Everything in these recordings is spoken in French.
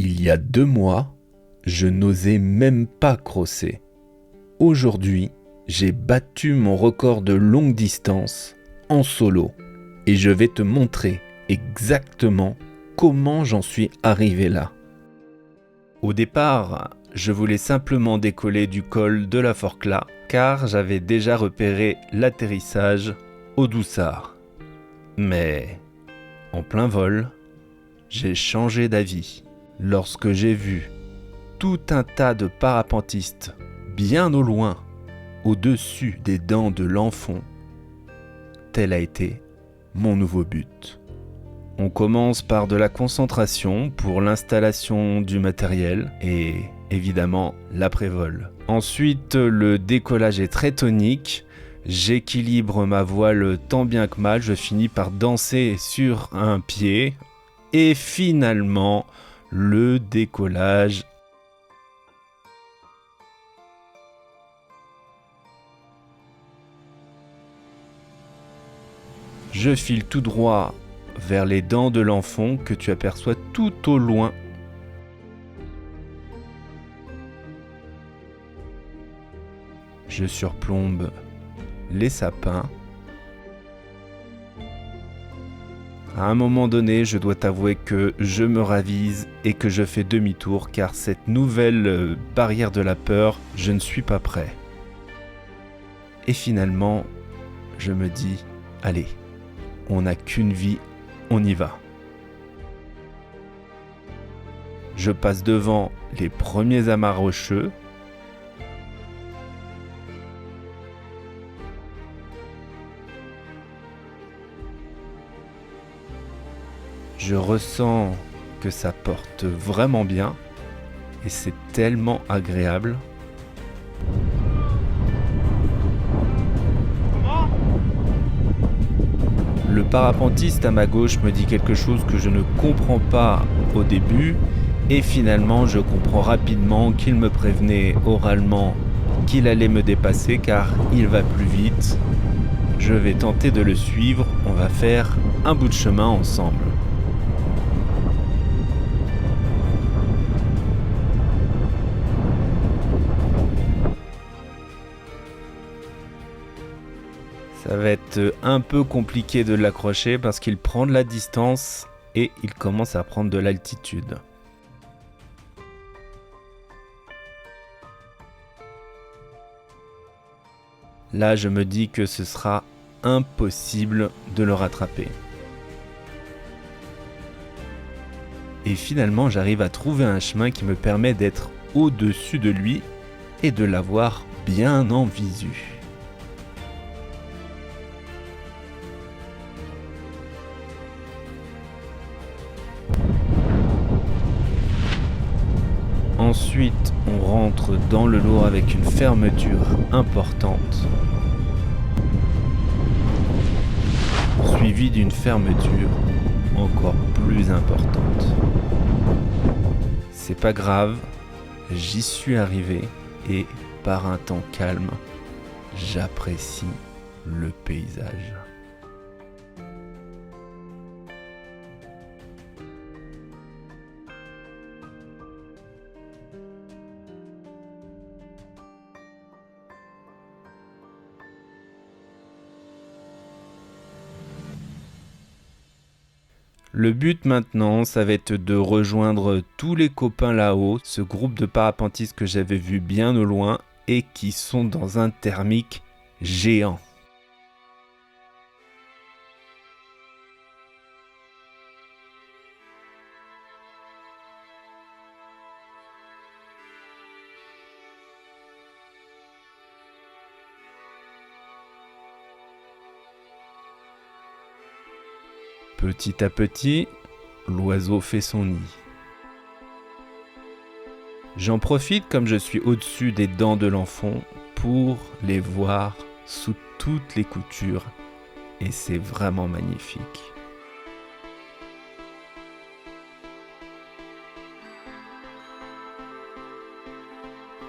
Il y a 2 mois, je n'osais même pas crosser. Aujourd'hui, j'ai battu mon record de longue distance en solo et je vais te montrer exactement comment j'en suis arrivé là. Au départ, je voulais simplement décoller du col de la Forclaz car j'avais déjà repéré l'atterrissage au Doussard. Mais en plein vol, j'ai changé d'avis lorsque j'ai vu tout un tas de parapentistes bien au loin, au-dessus des dents de l'Enfont. Tel a été mon nouveau but. On commence par de la concentration pour l'installation du matériel et évidemment l'après-vol. Ensuite, le décollage est très tonique. J'équilibre ma voile tant bien que mal, je finis par danser sur un pied et finalement le décollage. Je file tout droit vers les dents de l'Enfont que tu aperçois tout au loin. Je surplombe les sapins. À un moment donné, je dois t'avouer que je me ravise et que je fais demi-tour car cette nouvelle barrière de la peur, je ne suis pas prêt. Et finalement, je me dis, allez, on n'a qu'une vie, on y va. Je passe devant les premiers amas rocheux. Je ressens que ça porte vraiment bien et c'est tellement agréable. Le parapentiste à ma gauche me dit quelque chose que je ne comprends pas au début et finalement je comprends rapidement qu'il me prévenait oralement qu'il allait me dépasser car il va plus vite. Je vais tenter de le suivre, on va faire un bout de chemin ensemble. Ça va être un peu compliqué de l'accrocher parce qu'il prend de la distance et il commence à prendre de l'altitude. Là, je me dis que ce sera impossible de le rattraper. Et finalement, j'arrive à trouver un chemin qui me permet d'être au-dessus de lui et de l'avoir bien en visu. Ensuite, on rentre dans le lot avec une fermeture importante, suivie d'une fermeture encore plus importante. C'est pas grave, j'y suis arrivé et par un temps calme, j'apprécie le paysage. Le but maintenant, ça va être de rejoindre tous les copains là-haut, ce groupe de parapentistes que j'avais vu bien au loin et qui sont dans un thermique géant. Petit à petit, l'oiseau fait son nid. J'en profite comme je suis au-dessus des dents de l'Enfont pour les voir sous toutes les coutures et c'est vraiment magnifique.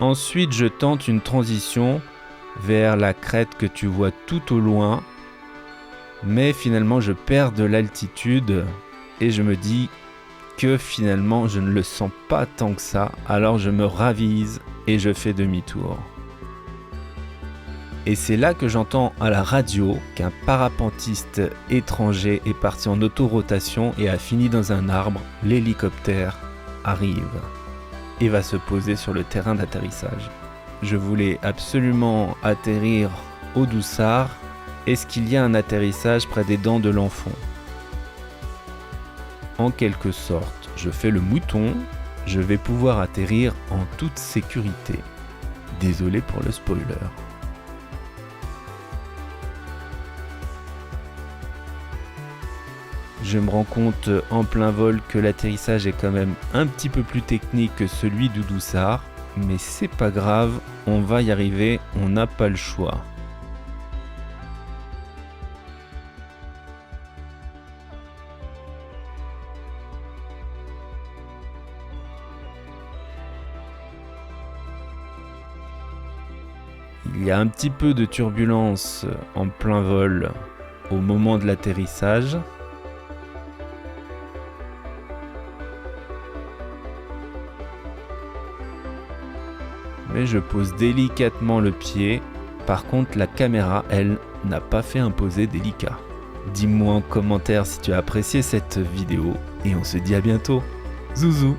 Ensuite, je tente une transition vers la crête que tu vois tout au loin. Mais finalement, je perds de l'altitude et je me dis que finalement je ne le sens pas tant que ça, alors je me ravise et je fais demi-tour. Et c'est là que j'entends à la radio qu'un parapentiste étranger est parti en autorotation et a fini dans un arbre. L'hélicoptère arrive et va se poser sur le terrain d'atterrissage. Je voulais absolument atterrir au Doussard. Est-ce qu'il y a un atterrissage près des dents de l'enfant ? En quelque sorte, je fais le mouton, je vais pouvoir atterrir en toute sécurité. Désolé pour le spoiler. Je me rends compte en plein vol que l'atterrissage est quand même un petit peu plus technique que celui du Doussard, mais c'est pas grave, on va y arriver, on n'a pas le choix. Il y a un petit peu de turbulence en plein vol au moment de l'atterrissage. Mais je pose délicatement le pied. Par contre, la caméra, elle, n'a pas fait un posé délicat. Dis-moi en commentaire si tu as apprécié cette vidéo et on se dit à bientôt. Zouzou!